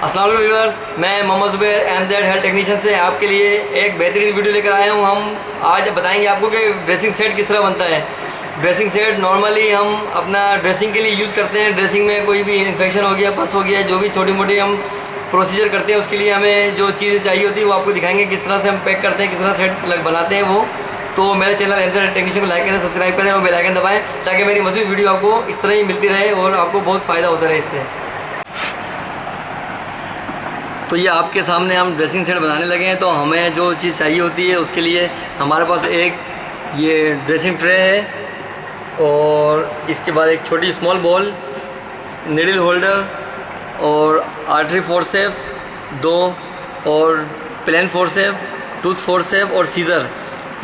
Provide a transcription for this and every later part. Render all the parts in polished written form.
अस्सलाम वालेकुम व्यूअर्स, मैं Mohammad Zubair MZ health technician से आपके लिए एक बेहतरीन वीडियो लेकर आया हूँ। हम आज बताएंगे आपको कि ड्रेसिंग सेट किस तरह बनता है। ड्रेसिंग सेट नॉर्मली हम अपना ड्रेसिंग के लिए यूज़ करते हैं। ड्रेसिंग में कोई भी इन्फेक्शन हो गया, पस हो गया, जो भी छोटी मोटी हम प्रोसीजर करते हैं उसके लिए हमें जो चीज़ें चाहिए होती है वो आपको दिखाएंगे किस तरह से हम पैक करते हैं, किस तरह सेट बनाते हैं वो। तो मेरे चैनल MZ हेल्थ टेक्नीशियन को लाइक करें, सब्सक्राइब करें और बेल आइकन दबाएँ ताकि मेरी मज़ीद वीडियो आपको इस तरह ही मिलती रहे और आपको बहुत फ़ायदा होता रहे इससे। तो ये आपके सामने हम ड्रेसिंग सेट बनाने लगे हैं। तो हमें जो चीज़ चाहिए होती है उसके लिए हमारे पास एक ये ड्रेसिंग ट्रे है और इसके बाद एक छोटी स्मॉल बॉल, नीडल होल्डर और आर्टरी फोर्सेप 2 और प्लेन फोर्सेप, टूथ फोर्सेप और सीज़र।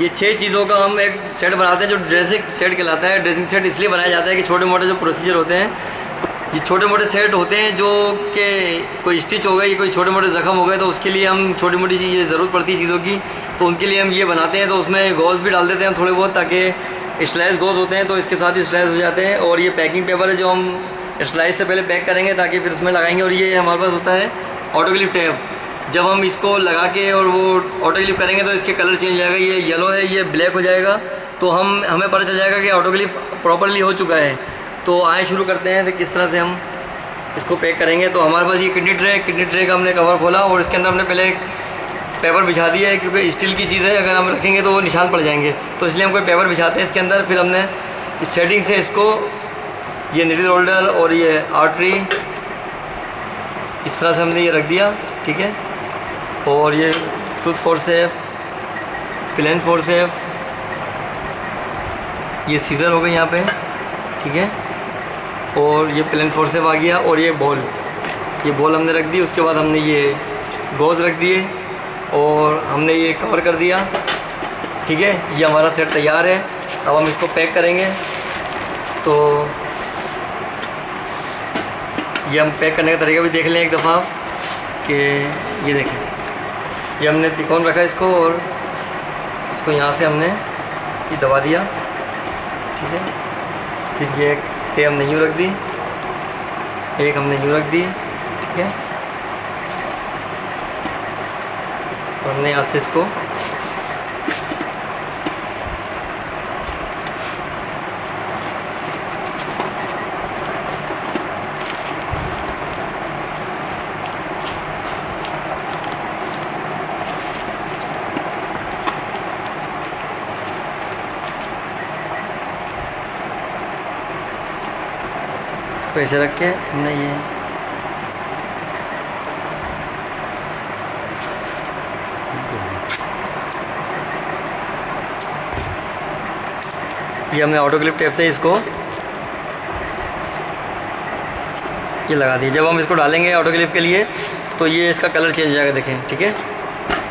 ये 6 चीज़ों का हम एक सेट बनाते हैं जो ड्रेसिंग सेट कहलाता है। ड्रेसिंग सेट इसलिए बनाया जाता है कि छोटे मोटे जो प्रोसीजर होते हैं, ये छोटे मोटे सेट होते हैं जो कि कोई स्टिच हो गई, कोई छोटे मोटे ज़ख़म हो गए तो उसके लिए हम छोटी मोटी चीज़ें ज़रूरत पड़ती है चीज़ों की, तो उनके लिए हम ये बनाते हैं। तो उसमें गॉज़ भी डाल देते हैं थोड़े बहुत ताकि स्लाइस गॉज़ होते हैं तो इसके साथ ही स्लाइस हो जाते हैं। और ये पैकिंग पेपर है जो हम स्लाइस से पहले पैक करेंगे ताकि फिर उसमें लगाएंगे। और ये हमारे पास होता है ऑटोक्लिप टेप। जब हम इसको लगा के और वो ऑटोक्लिप करेंगे तो इसके कलर चेंज हो जाएगा। ये येलो है, ये ब्लैक हो जाएगा, तो हमें पता चल जाएगा कि ऑटोक्लिप प्रॉपरली हो चुका है। तो आए शुरू करते हैं तो किस तरह से हम इसको पैक करेंगे। तो हमारे पास ये किडनी ट्रे का हमने कवर खोला और इसके अंदर हमने पहले पेपर बिछा दिया है क्योंकि स्टील की चीज़ है, अगर हम रखेंगे तो वो निशान पड़ जाएंगे, तो इसलिए हम कोई पेपर बिछाते हैं इसके अंदर। फिर हमने इस सेटिंग से इसको ये नीडल होल्डर और ये आर्टरी इस तरह से हमने ये रख दिया, ठीक है। और ये टूथ फोर्सेप, प्लेन फोर्सेप, ये सीज़र हो गई यहाँ पे, ठीक है। और ये प्लेन फोर्सेप आ गया और ये बॉल हमने रख दी। उसके बाद हमने ये गॉज़ रख दिए और हमने ये कवर कर दिया, ठीक है। ये हमारा सेट तैयार है। अब हम इसको पैक करेंगे। तो ये हम पैक करने का तरीका भी देख लें एक दफ़ा कि ये देखें, ये हमने तिकोन रखा इसको और इसको यहाँ से हमने ये दबा दिया, ठीक है। फिर ये हमने यूँ रख दी, एक हमने यूँ रख दी, ठीक है। और हमने यहाँ से इसको ऐसे रख के हमने ये हमने ऑटोक्लिप टेप से इसको ये लगा दिया। जब हम इसको डालेंगे ऑटोक्लिप के लिए तो ये इसका कलर चेंज हो जाएगा, देखें, ठीक है।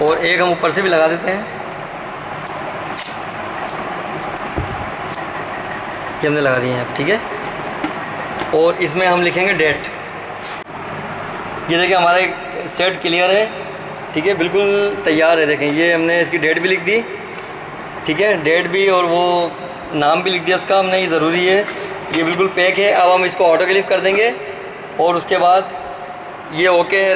और एक हम ऊपर से भी लगा देते हैं, ये हमने लगा दिए हैं, ठीक है। और इसमें हम लिखेंगे डेट। ये देखिए हमारा एक सेट क्लियर है, ठीक है, बिल्कुल तैयार है। देखें ये हमने इसकी डेट भी लिख दी, ठीक है, डेट भी, और वो नाम भी लिख दिया उसका हमने, ये ज़रूरी है। ये बिल्कुल पैक है। अब हम इसको ऑटोक्लिप कर देंगे और उसके बाद ये ओके।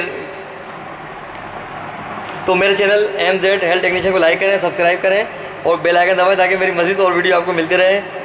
तो मेरे चैनल MZ हेल्थ टेक्नीशियन को लाइक करें, सब्सक्राइब करें और बेल आइकन दबाएं ताकि मेरी मज़ीद और वीडियो आपको मिलती रहे।